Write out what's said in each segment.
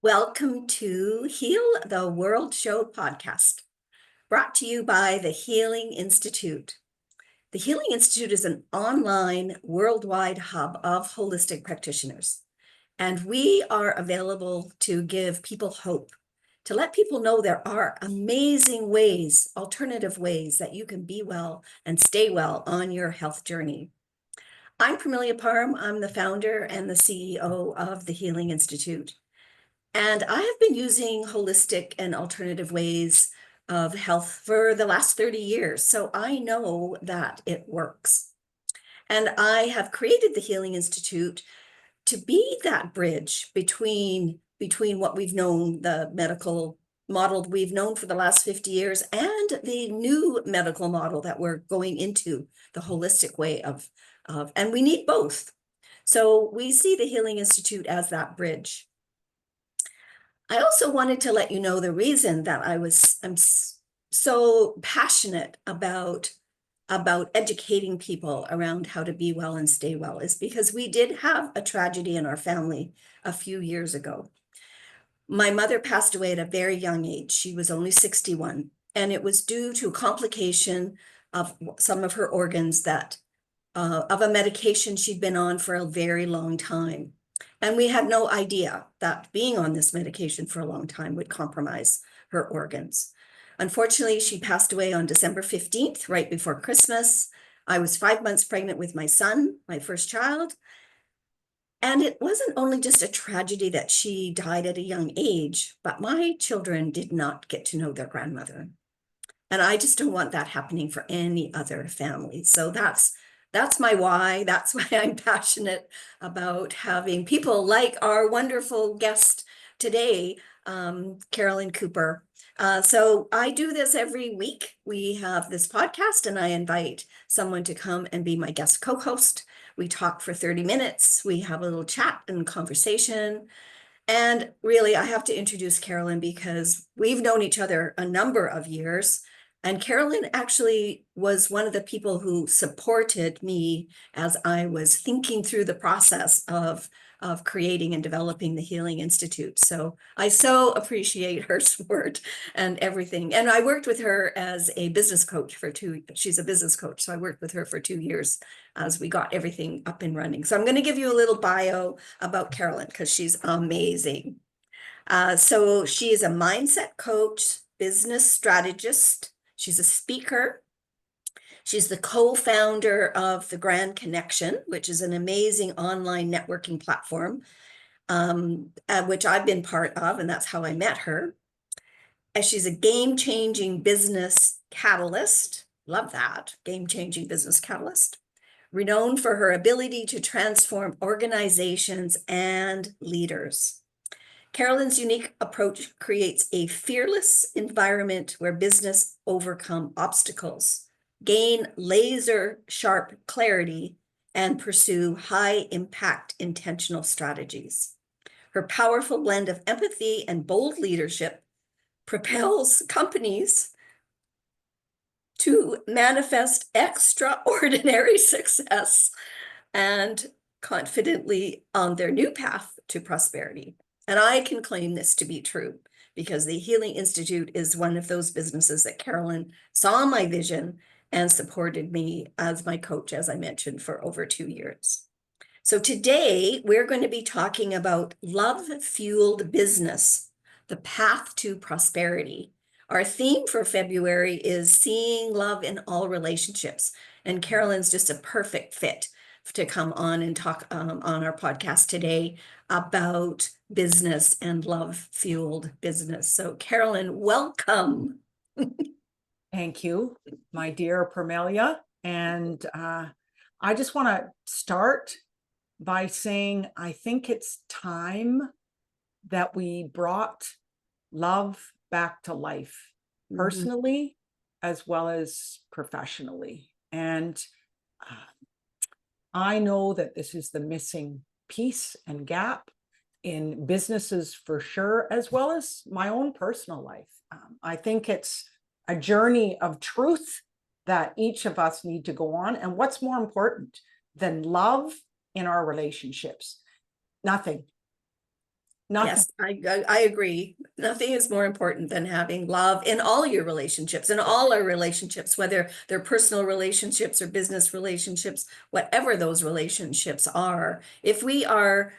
Welcome to Heal the World Show podcast, brought to you by the Healing Institute. The Healing Institute is an online worldwide hub of holistic practitioners, and we are available to give people hope, to let people know there are amazing ways, alternative ways that you can be well and stay well on your health journey. I'm Parmelia Parham. I'm the founder and the CEO of the Healing Institute. And I have been using holistic and alternative ways of health for the last 30 years. So I know that it works. And I have created the Healing Institute to be that bridge between what we've known, the medical model we've known for the last 50 years, and the new medical model that we're going into, the holistic way of, and we need both. So we see the Healing Institute as that bridge. I also wanted to let you know the reason that I'm so passionate about educating people around how to be well and stay well is because we did have a tragedy in our family a few years ago. My mother passed away at a very young age. She was only 61, and it was due to a complication of some of her organs that of a medication she'd been on for a very long time. And we had no idea that being on this medication for a long time would compromise her organs. Unfortunately, she passed away on December 15th, right before Christmas. I was 5 months pregnant with my son, my first child. And it wasn't only just a tragedy that she died at a young age, but my children did not get to know their grandmother. And I just don't want that happening for any other family. So that's my why. That's why I'm passionate about having people like our wonderful guest today, Carolyn Cooper. So I do this every week. We have this podcast, and I invite someone to come and be my guest co-host. We talk for 30 minutes. We have a little chat and conversation. And really, I have to introduce Carolyn because we've known each other a number of years. And Carolyn actually was one of the people who supported me as I was thinking through the process of creating and developing the Healing Institute. So I so appreciate her support and everything. And I worked with her as a business coach she's a business coach. So I worked with her for 2 years as we got everything up and running. So I'm going to give you a little bio about Carolyn because she's amazing. So she is a mindset coach, business strategist. She's a speaker. She's the co-founder of the Grand Connection, which is an amazing online networking platform, which I've been part of, and that's how I met her. And she's a game-changing business catalyst. Love that, game-changing business catalyst. Renowned for her ability to transform organizations and leaders. Carolyn's unique approach creates a fearless environment where business overcome obstacles, gain laser sharp clarity, and pursue high impact intentional strategies. Her powerful blend of empathy and bold leadership propels companies to manifest extraordinary success and confidently on their new path to prosperity. And I can claim this to be true because the Healing Institute is one of those businesses that Carolyn saw my vision and supported me as my coach, as I mentioned, for over 2 years. So today we're going to be talking about love-fueled business, the path to prosperity. Our theme for February is seeing love in all relationships. And Carolyn's just a perfect fit to come on and talk on our podcast today about business and love-fueled business. So Carolyn, welcome. Thank you, my dear Parmelia. And I just want to start by saying I think it's time that we brought love back to life, personally as well as professionally. And I know that this is the missing piece and gap in businesses for sure, as well as my own personal life. I think it's a journey of truth that each of us need to go on. And what's more important than love in our relationships? Nothing. Nothing. Yes, I agree. Nothing is more important than having love in all your relationships, in all our relationships, whether they're personal relationships or business relationships, whatever those relationships are. If we are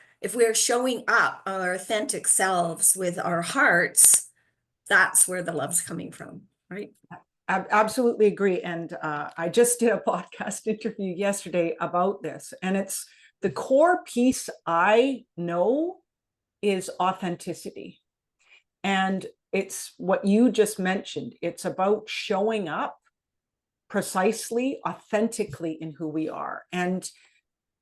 showing up our authentic selves with our hearts, that's where the love's coming from, right? Absolutely agree. And I just did a podcast interview yesterday about this, and it's the core piece I know is authenticity. And it's what you just mentioned. It's about showing up precisely, authentically in who we are. And,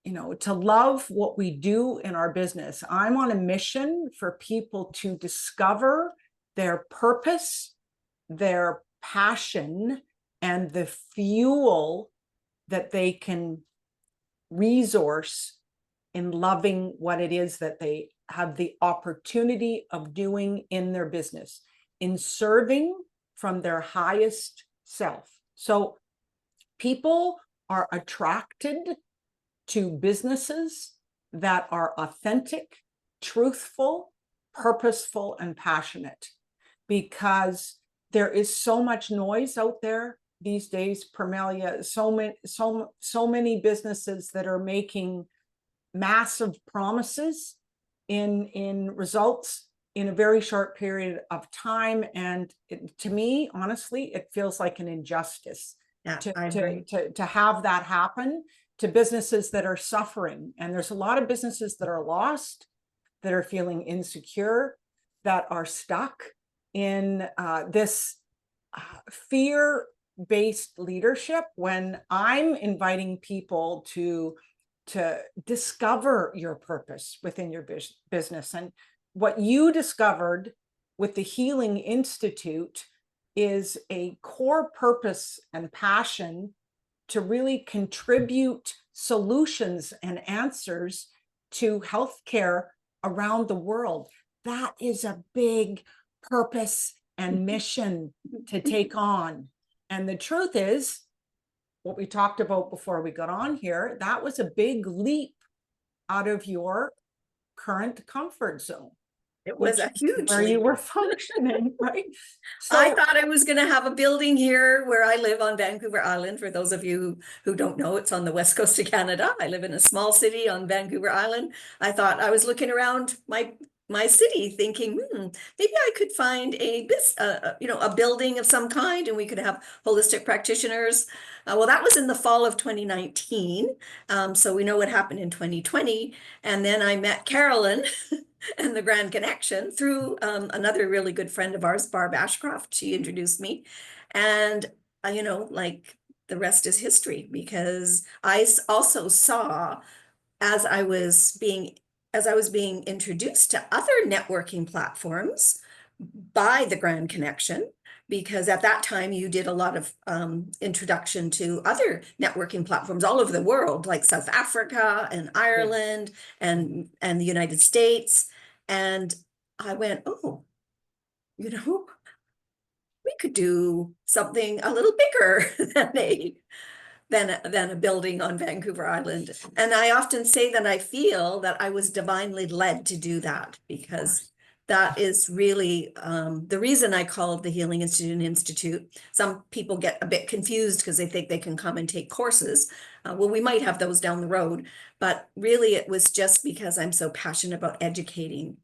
you know, to love what we do in our business. I'm on a mission for people to discover their purpose, their passion, and the fuel that they can resource in loving what it is that they have the opportunity of doing in their business, in serving from their highest self. So people are attracted to businesses that are authentic, truthful, purposeful, and passionate, because there is so much noise out there these days, Parmelia. So many businesses that are making massive promises in results in a very short period of time, and to me, honestly, it feels like an injustice Yeah, I agree. to have that happen to businesses that are suffering. And there's a lot of businesses that are lost, that are feeling insecure, that are stuck in this fear-based leadership, when I'm inviting people to discover your purpose within your business. And what you discovered with the Healing Institute is a core purpose and passion to really contribute solutions and answers to healthcare around the world. That is a big purpose and mission to take on. And the truth is, what we talked about before we got on here, that was a big leap out of your current comfort zone. It was a huge where you leap. were functioning, right? I So thought I was going to have a building here where I live on Vancouver Island. For those of you who don't know, it's on the west coast of Canada. I live in a small city on Vancouver Island. I thought I was looking around my city thinking, maybe I could find a building of some kind and we could have holistic practitioners. Well, that was in the fall of 2019. So we know what happened in 2020. And then I met Carolyn and the Grand Connection through another really good friend of ours, Barb Ashcroft. She introduced me. And, like the rest is history, because I also saw as I was being introduced to other networking platforms by the Grand Connection, because at that time you did a lot of introduction to other networking platforms all over the world, like South Africa and Ireland and the United States. And I went, oh, we could do something a little bigger than a building on Vancouver Island. And I often say that I feel that I was divinely led to do that, because that is really the reason I called the Healing Institute an institute. Some people get a bit confused because they think they can come and take courses. Well, we might have those down the road, but really it was just because I'm so passionate about educating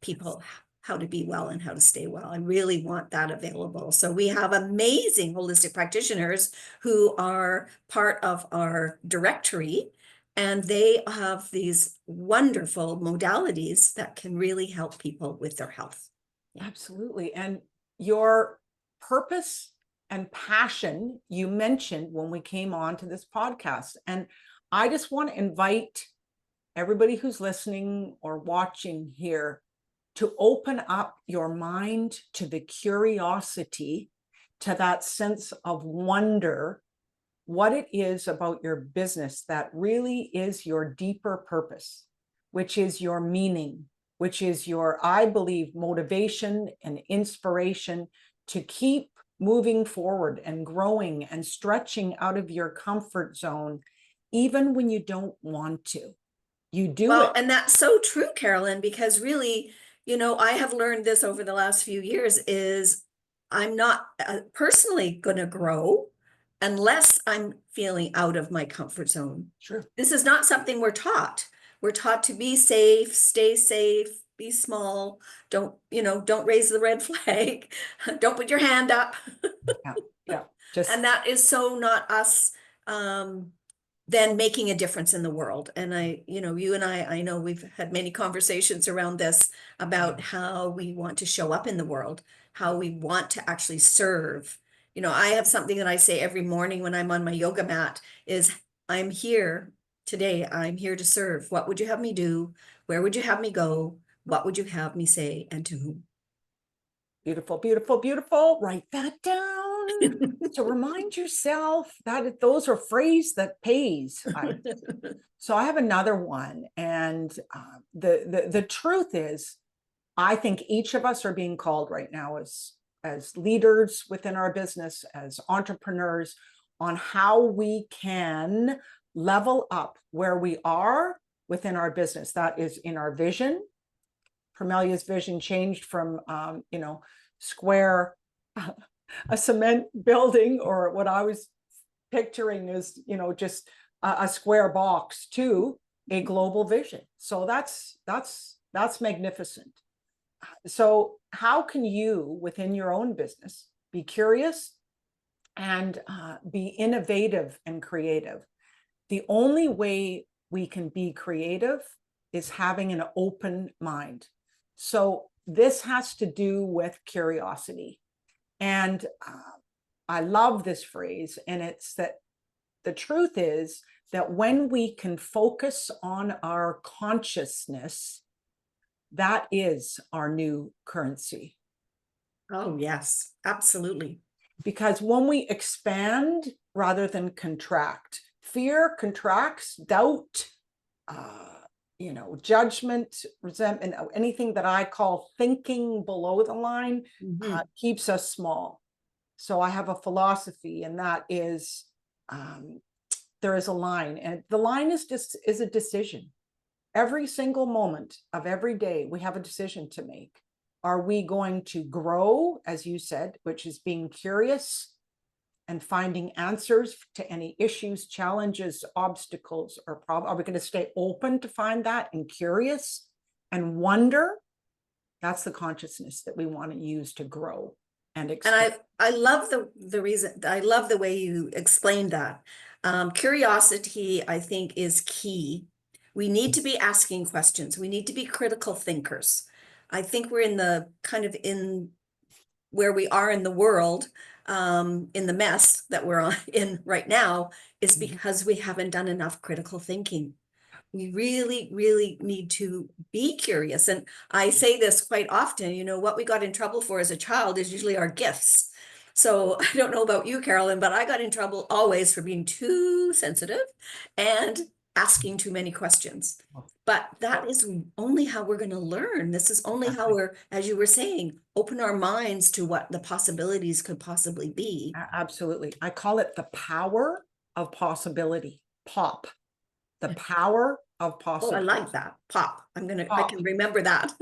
people how to be well and how to stay well. I really want that available. So we have amazing holistic practitioners who are part of our directory, and they have these wonderful modalities that can really help people with their health. absolutely. And your purpose and passion you mentioned when we came on to this podcast. And I just want to invite everybody who's listening or watching here to open up your mind to the curiosity, to that sense of wonder, what it is about your business that really is your deeper purpose, which is your meaning, which is your, I believe, motivation and inspiration to keep moving forward and growing and stretching out of your comfort zone, even when you don't want to. You do Well, it. and that's so true, Carolyn, because really you know, I have learned this over the last few years is I'm not personally going to grow unless I'm feeling out of my comfort zone. Sure. This is not something we're taught. We're taught to be safe, stay safe, be small, don't raise the red flag, don't put your hand up. Yeah. Yeah. Just And that is so not us then making a difference in the world. And you and I know we've had many conversations around this about how we want to show up in the world, how we want to actually serve. You know, I have something that I say every morning when I'm on my yoga mat is I'm here today. I'm here to serve. What would you have me do? Where would you have me go? What would you have me say and to whom? beautiful, beautiful, beautiful. Write that down. So remind yourself that those are phrase that pays. So I have another one, and the truth is, I think each of us are being called right now as leaders within our business, as entrepreneurs, on how we can level up where we are within our business. That is in our vision. Parmelia's vision changed from square, a cement building, or what I was picturing is just a square box, to a global vision. So that's magnificent. So how can you within your own business be curious and be innovative and creative? The only way we can be creative is having an open mind. So this has to do with curiosity. And I love this phrase, and it's that the truth is that when we can focus on our consciousness, that is our new currency. Oh, yes, absolutely. Because when we expand rather than contract, fear contracts, doubt, judgment, resentment, anything that I call thinking below the line, keeps us small. So I have a philosophy, and that is, there is a line, and the line is a decision. Every single moment of every day, we have a decision to make. Are we going to grow, as you said, which is being curious and finding answers to any issues, challenges, obstacles, or problems? Are we going to stay open to find that and curious and wonder? That's the consciousness that we want to use to grow and expand. And I love the reason, I love the way you explained that. Curiosity, I think, is key. We need to be asking questions. We need to be critical thinkers. I think we're in the kind of in where we are in the world, in the mess that we're in right now, is because we haven't done enough critical thinking. We really, really need to be curious. And I say this quite often, what we got in trouble for as a child is usually our gifts. So I don't know about you, Carolyn, but I got in trouble always for being too sensitive and asking too many questions. But that is only how we're going to learn. This is only how we're, as you were saying, open our minds to what the possibilities could possibly be. Absolutely. I call it the power of possibility. POP. The power of possibility. Oh, I like that. POP. I can remember that.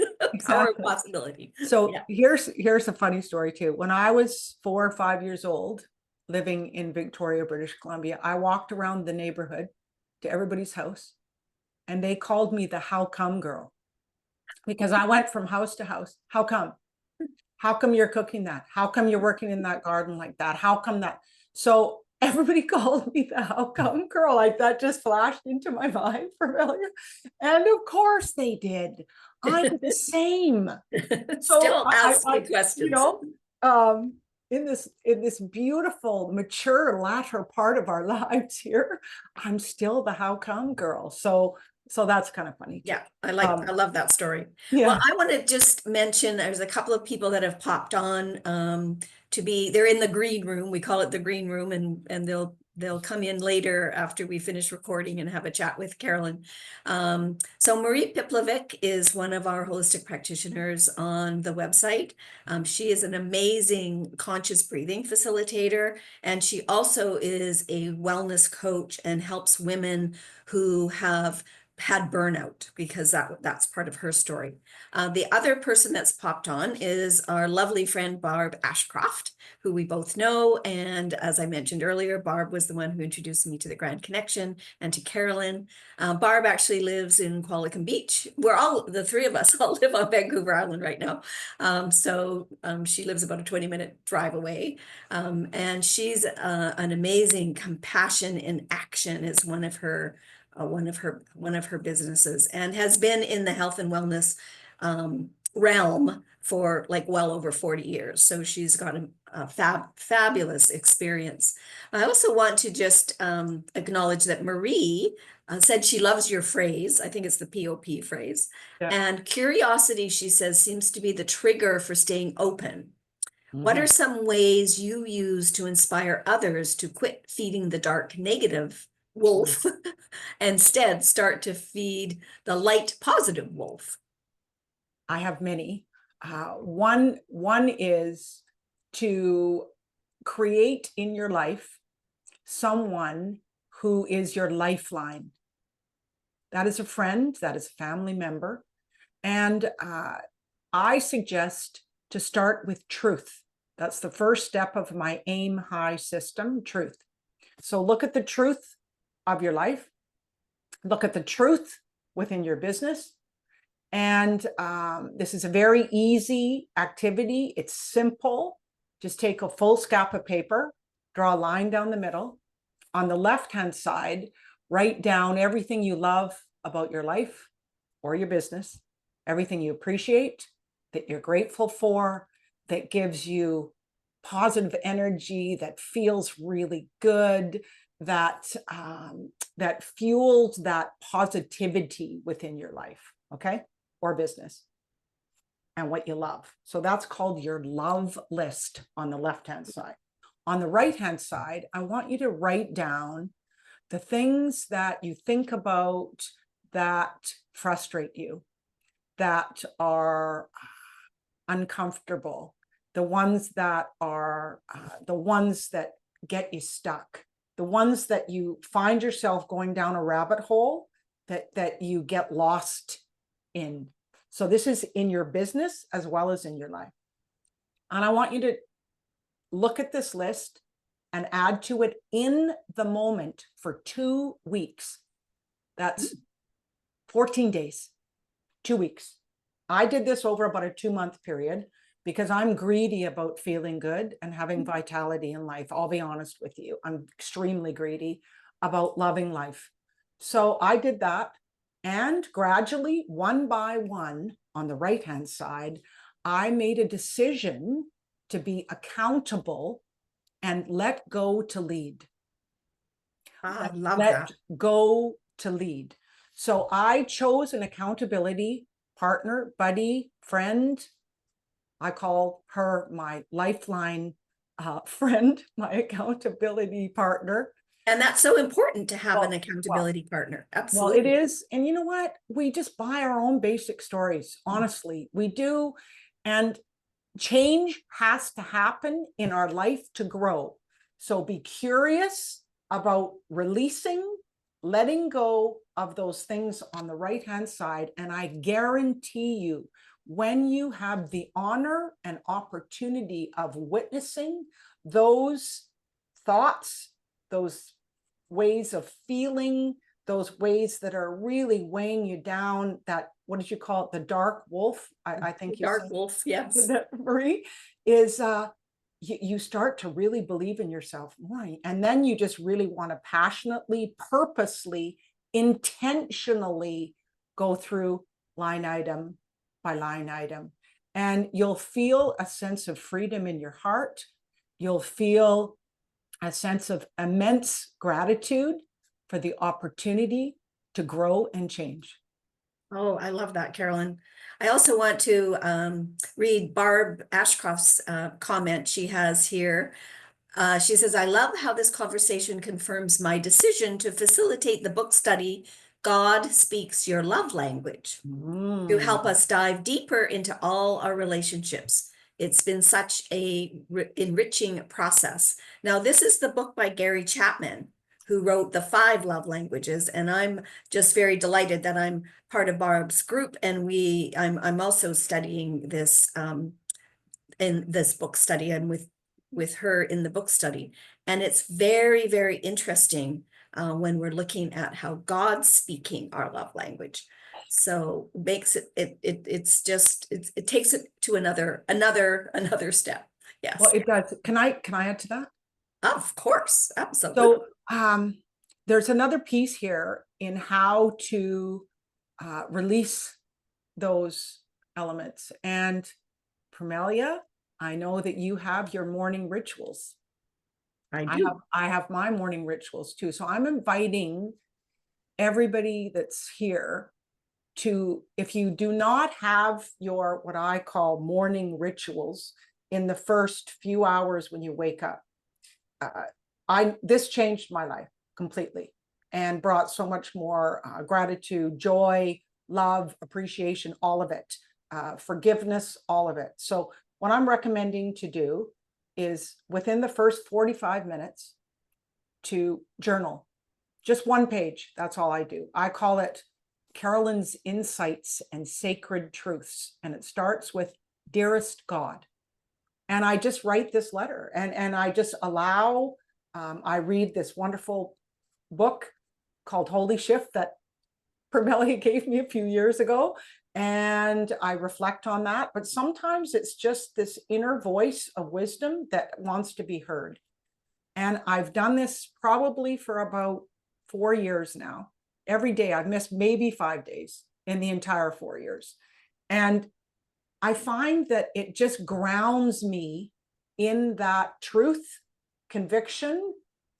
Power of possibility. So here's a funny story too. When I was 4 or 5 years old, living in Victoria, British Columbia, I walked around the neighborhood to everybody's house, and they called me the "How come girl," because I went from house to house. How come? How come you're cooking that? How come you're working in that garden like that? How come that? So everybody called me the "How come girl." Like that just flashed into my mind, Parmelia. And of course they did. I'm the same. So Still asking questions. In this beautiful, mature latter part of our lives here, I'm still the "How come girl." So that's kind of funny too. Yeah, I love that story. Yeah. Well, I want to just mention there's a couple of people that have popped on they're in the green room. We call it the green room, and they'll come in later after we finish recording and have a chat with Carolyn. So Marie Piplovic is one of our holistic practitioners on the website. She is an amazing conscious breathing facilitator, and she also is a wellness coach and helps women who have had burnout, because that's part of her story. The other person that's popped on is our lovely friend Barb Ashcroft, who we both know. And as I mentioned earlier, Barb was the one who introduced me to the Grand Connection and to Carolyn. Barb actually lives in Qualicum Beach. We're all, the three of us all live on Vancouver Island right now. She lives about a 20-minute drive away. And she's an amazing compassion in action is one of her businesses, and has been in the health and wellness realm for like well over 40 years. So she's got a fabulous experience. I also want to just acknowledge that Marie said she loves your phrase. I think it's the POP phrase. Yeah. And curiosity, she says, seems to be the trigger for staying open. What are some ways you use to inspire others to quit feeding the dark negative wolf instead start to feed the light positive wolf? I have many. One is to create in your life someone who is your lifeline. That is a friend, that is a family member. And I suggest to start with truth. That's the first step of my aim high system, truth. So look at the truth of your life. Look at the truth within your business. And this is a very easy activity. It's simple. Just take a full scrap of paper, draw a line down the middle. On the left-hand side, write down everything you love about your life or your business, everything you appreciate, that you're grateful for, that gives you positive energy, that feels really good, that fuels that positivity within your life, okay, or business, and what you love. So that's called your love list on the left-hand side. On the right-hand side, I want you to write down the things that you think about that frustrate you, that are uncomfortable, the ones that are the ones that get you stuck, the ones that you find yourself going down a rabbit hole that you get lost in. So this is in your business as well as in your life. And I want you to look at this list and add to it in the moment for 2 weeks. That's 14 days, 2 weeks. I did this over about a 2-month period because I'm greedy about feeling good and having vitality in life. I'll be honest with you. I'm extremely greedy about loving life. So I did that. And gradually, one by one, on the right-hand side, I made a decision to be accountable and let go to lead. I love Let that. go to lead. So I chose an accountability partner, buddy, friend. I call her my lifeline friend, my accountability partner. And that's so important to have an accountability partner. Absolutely. Well, it is. And you know what? We just buy our own basic stories. Honestly, we do. And change has to happen in our life to grow. So be curious about releasing, letting go of those things on the right-hand side. And I guarantee you, when you have the honor and opportunity of witnessing those thoughts, those ways of feeling, those ways that are really weighing you down, that, what did you call it? The dark wolf, I think you Dark said. wolf, yes. That, Marie, is you start to really believe in yourself more. And then you just really want to passionately, purposely, intentionally go through line item by line item. And you'll feel a sense of freedom in your heart. You'll feel a sense of immense gratitude for the opportunity to grow and change. Oh, I love that, Carolyn. I also want to read Barb Ashcroft's comment she has here. She says, I love how this conversation confirms my decision to facilitate the book study, God Speaks Your Love Language, to help us dive deeper into all our relationships. It's been such a enriching process. Now, this is the book by Gary Chapman. who wrote the 5 love languages. And I'm just very delighted that I'm part of Barb's group. And I'm also studying this in this book study. I'm with her in the book study. And it's very, very interesting when we're looking at how God's speaking our love language. So makes it takes it to another step. Yes. Well, it does. Can I add to that? Of course, absolutely. So there's another piece here in how to release those elements. And Parmelia, I know that you have your morning rituals. I do. I have my morning rituals too. So I'm inviting everybody that's here to, if you do not have your, what I call morning rituals in the first few hours when you wake up, this changed my life completely and brought so much more gratitude, joy, love, appreciation, all of it, forgiveness, all of it. So what I'm recommending to do is within the first 45 minutes to journal, just 1 page. That's all I do. I call it Carolyn's Insights and Sacred Truths. And it starts with Dearest God. And I just write this letter and I just allow, I read this wonderful book called Holy Shift that Parmelia gave me a few years ago. And I reflect on that. But sometimes it's just this inner voice of wisdom that wants to be heard. And I've done this probably for about 4 years now. Every day I've missed maybe 5 days in the entire 4 years. And I find that it just grounds me in that truth, conviction,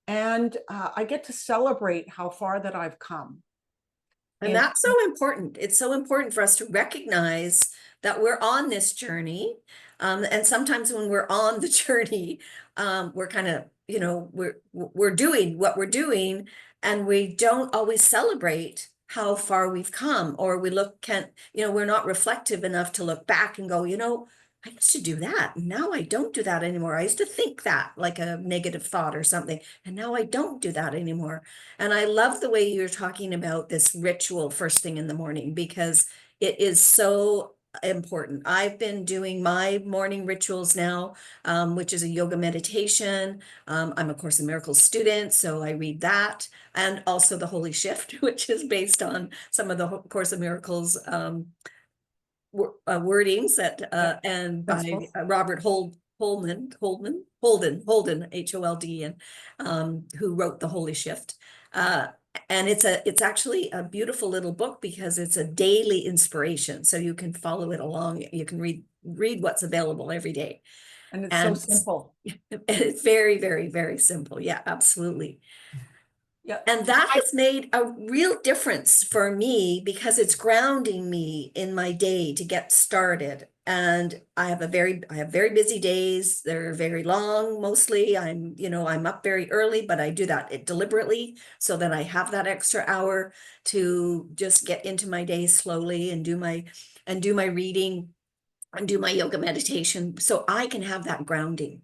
and I get to celebrate how far that I've come. And that's so important. It's so important for us to recognize that we're on this journey. And sometimes when we're on the journey, we're kind of, we're doing what we're doing, and we don't always celebrate how far we've come, or we're not reflective enough to look back and go, I used to do that. And now I don't do that anymore. I used to think that like a negative thought or something. And now I don't do that anymore. And I love the way you're talking about this ritual first thing in the morning, because it is so important. I've been doing my morning rituals now, which is a yoga meditation. I'm a Course in Miracles student, so I read that, and also the Holy Shift, which is based on some of the Course in Miracles wordings that and by Robert Holden, Holden, who wrote the Holy Shift. And it's actually a beautiful little book because it's a daily inspiration, so you can follow it along. You can read what's available every day. And it's so simple. It's very, very, very simple. Yeah, absolutely. Yeah. And that has made a real difference for me because it's grounding me in my day to get started. And I have very busy days. They're very long. Mostly I'm up very early, but I do that deliberately so that I have that extra hour to just get into my day slowly and do my reading and do my yoga meditation so I can have that grounding.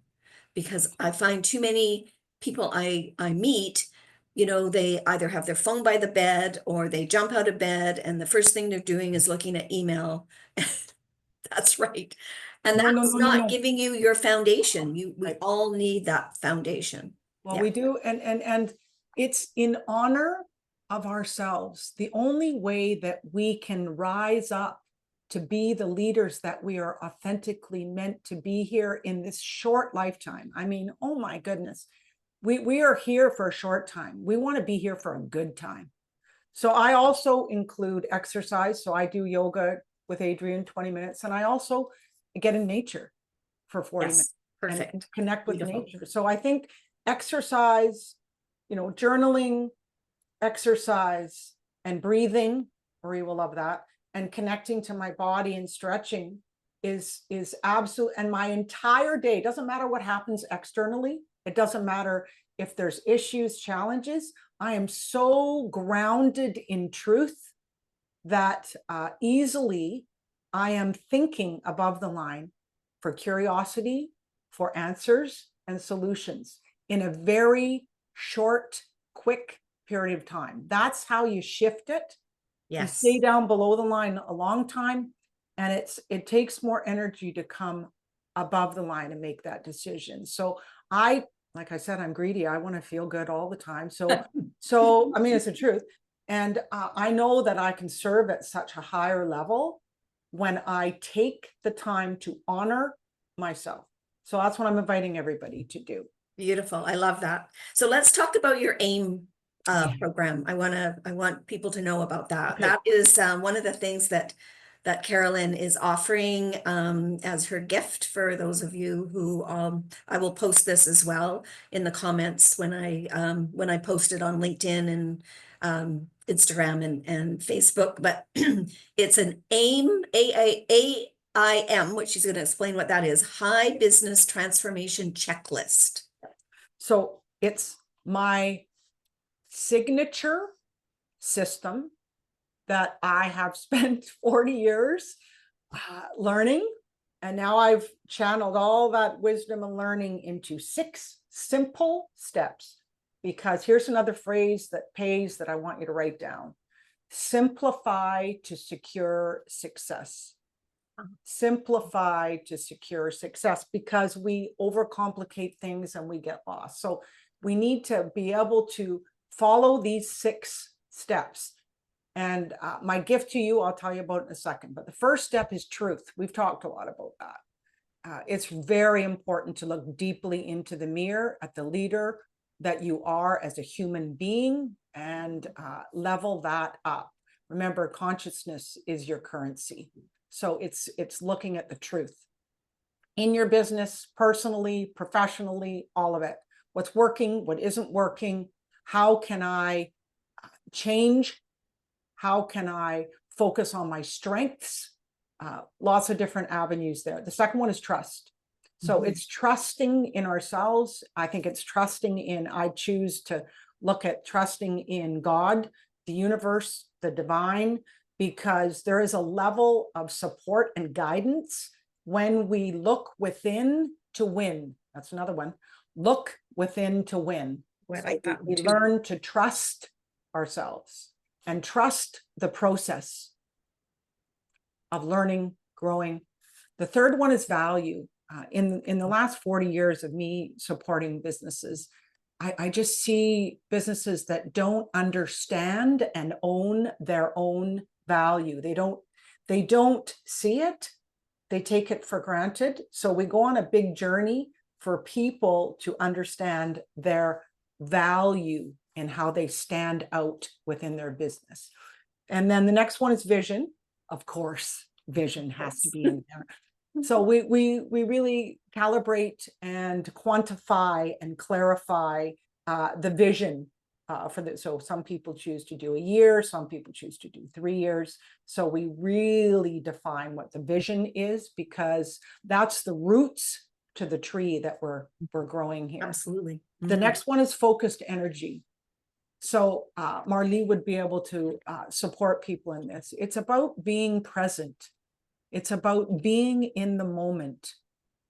Because I find too many people I meet, they either have their phone by the bed or they jump out of bed and the first thing they're doing is looking at email. That's right. And that's not giving you your foundation. We all need that foundation. Well, we do. And it's in honor of ourselves. The only way that we can rise up to be the leaders that we are authentically meant to be here in this short lifetime. I mean, oh my goodness, we are here for a short time. We want to be here for a good time. So I also include exercise. So I do yoga with Adrienne 20 minutes, and I also get in nature for 40 minutes. Perfect. And connect with nature. So I think exercise, journaling, exercise, and breathing, Marie will love that, and connecting to my body and stretching is absolute. And my entire day, doesn't matter what happens externally. It doesn't matter if there's issues, challenges. I am so grounded in truth that easily I am thinking above the line for curiosity, for answers and solutions in a very short quick period of time. That's how you shift it. You Yes. stay down below the line a long time, and it takes more energy to come above the line and make that decision. So like I said, I'm greedy. I want to feel good all the time. So I mean, it's the truth. And I know that I can serve at such a higher level when I take the time to honor myself. So that's what I'm inviting everybody to do. Beautiful. I love that. So let's talk about your AIM Yeah. program. I want people to know about that. Okay. That is one of the things that Carolyn is offering as her gift for those of you who I will post this as well in the comments when I post it on LinkedIn and Instagram and Facebook. But it's an AIM AIM, which she's going to explain what that is. High Business Transformation Checklist. So it's my signature system that I have spent 40 years learning. And now I've channeled all that wisdom and learning into 6 simple steps, because here's another phrase that pays that I want you to write down. Simplify to secure success. Simplify to secure success, because we overcomplicate things and we get lost. So we need to be able to follow these 6 steps. And my gift to you, I'll tell you about in a second. But the first step is truth. We've talked a lot about that. It's very important to look deeply into the mirror at the leader that you are as a human being and level that up. Remember, consciousness is your currency. So it's looking at the truth in your business, personally, professionally, all of it. What's working, what isn't working, how can I change? How can I focus on my strengths? Lots of different avenues there. The second one is trust. So it's trusting in ourselves. I think it's trusting in, I choose to look at trusting in God, the universe, the divine, because there is a level of support and guidance when we look within to win. That's another one. Look within to win. So we learn to trust ourselves and trust the process of learning, growing. The third one is value. In the last 40 years of me supporting businesses, I just see businesses that don't understand and own their own value. They don't see it. They take it for granted. So we go on a big journey for people to understand their value and how they stand out within their business. And then the next one is vision. Of course, vision has to be in there. So we really calibrate and quantify and clarify the vision for the. So some people choose to do a year, some people choose to do 3 years. So we really define what the vision is, because that's the roots to the tree that we're growing here. Absolutely. The next one is focused energy. So Marlee would be able to support people in this. It's about being present. It's about being in the moment.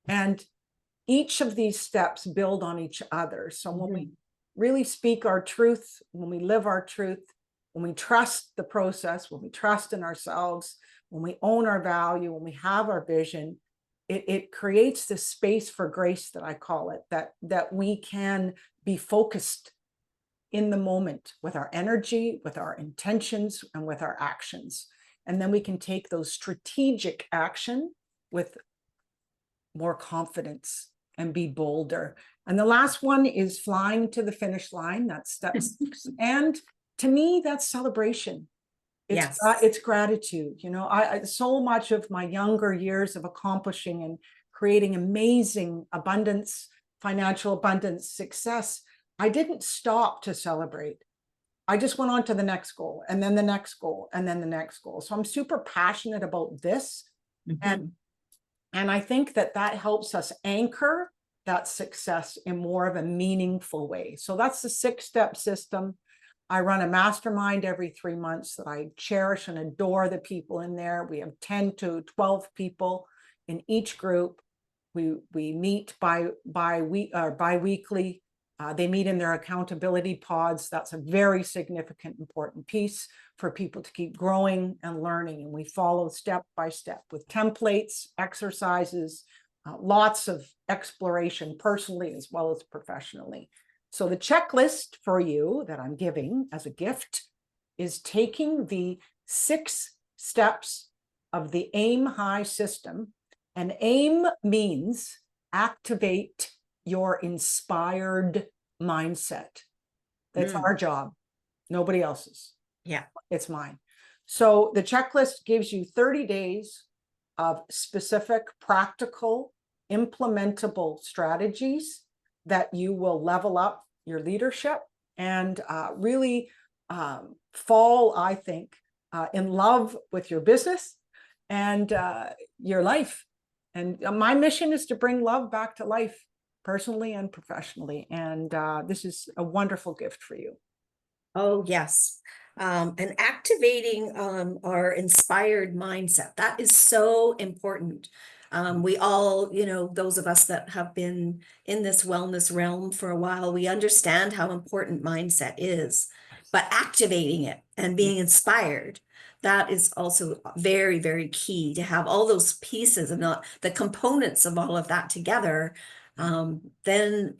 And each of these steps build on each other. So when we really speak our truth, when we live our truth, when we trust the process, when we trust in ourselves, when we own our value, when we have our vision, it creates this space for grace, that I call it, that we can be focused in the moment with our energy, with our intentions, and with our actions. And then we can take those strategic action with more confidence and be bolder. And the last one is flying to the finish line. That's and to me, that's celebration. It's gratitude. You know, I so much of my younger years of accomplishing and creating amazing abundance, financial abundance, success, I didn't stop to celebrate. I just went on to the next goal, and then the next goal, and then the next goal. So I'm super passionate about this. And I think that helps us anchor that success in more of a meaningful way. So that's the 6-step system. I run a mastermind every 3 months that I cherish and adore the people in there. We have 10 to 12 people in each group. We meet bi-weekly. They meet in their accountability pods. That's a very significant, important piece for people to keep growing and learning. And we follow step by step with templates, exercises, lots of exploration personally as well as professionally. So the checklist for you that I'm giving as a gift is taking the 6 steps of the AIM High system. And AIM means activate your inspired mindset. That's our job, nobody else's. Yeah. It's mine. So the checklist gives you 30 days of specific, practical, implementable strategies that you will level up your leadership and really fall, I think, in love with your business and your life. And my mission is to bring love back to life, personally and professionally. And this is a wonderful gift for you. Oh, yes. And activating our inspired mindset. That is so important. We all, those of us that have been in this wellness realm for a while, we understand how important mindset is, but activating it and being inspired, that is also very, very key to have all those pieces and the components of all of that together. Then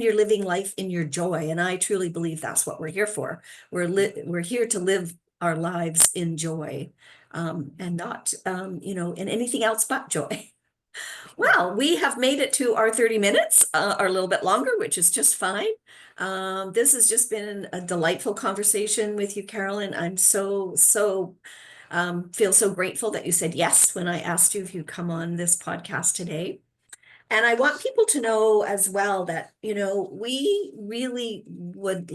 you're living life in your joy. And I truly believe that's what we're here for. We're here to live our lives in joy, and not, in anything else but joy. Well, we have made it to our 30 minutes, or a little bit longer, which is just fine. This has just been a delightful conversation with you, Carolyn. I'm so feel so grateful that you said yes when I asked you if you'd come on this podcast today. And I want people to know as well that, we really would,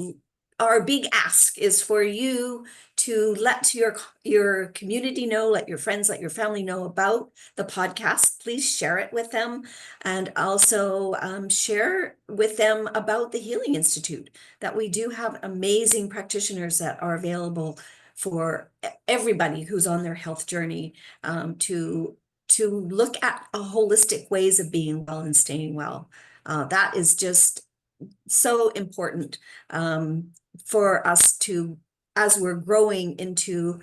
our big ask is for you to let your community know, let your friends, let your family know about the podcast. Please share it with them, and also share with them about the Healing Institute, that we do have amazing practitioners that are available for everybody who's on their health journey, to look at a holistic ways of being well and staying well. That is just so important for us to, as we're growing into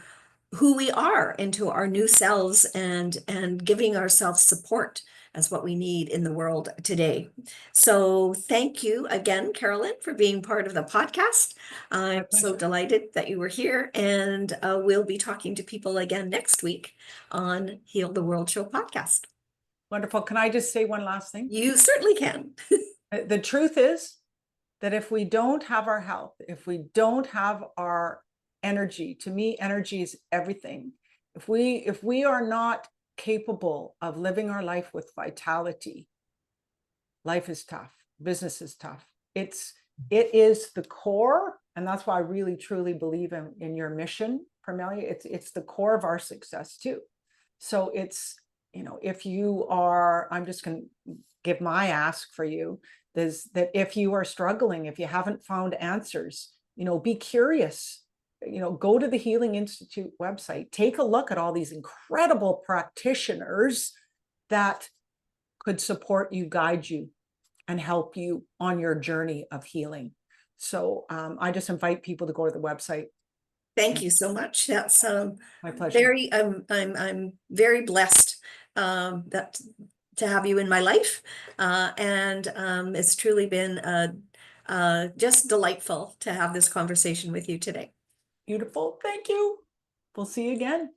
who we are, into our new selves, and giving ourselves support as what we need in the world today. So thank you again, Carolyn, for being part of the podcast. I'm so delighted that you were here, and we'll be talking to people again next week on Heal the World Show podcast. Wonderful. Can I just say one last thing? You certainly can. The truth is that if we don't have our health, if we don't have our energy, to me, energy is everything. If we are not capable of living our life with vitality, life is tough, business is tough. It is the core, and that's why I really truly believe in your mission, Parmelia. It's the core of our success too. So it's, if you are, I'm just going to give my ask for you, is that if you are struggling, if you haven't found answers, be curious. Go to the Healing Institute website, take a look at all these incredible practitioners that could support you, guide you, and help you on your journey of healing. So I just invite people to go to the website. Thank you so much. That's my pleasure. I'm very blessed that to have you in my life, and it's truly been just delightful to have this conversation with you today. Beautiful. Thank you. We'll see you again.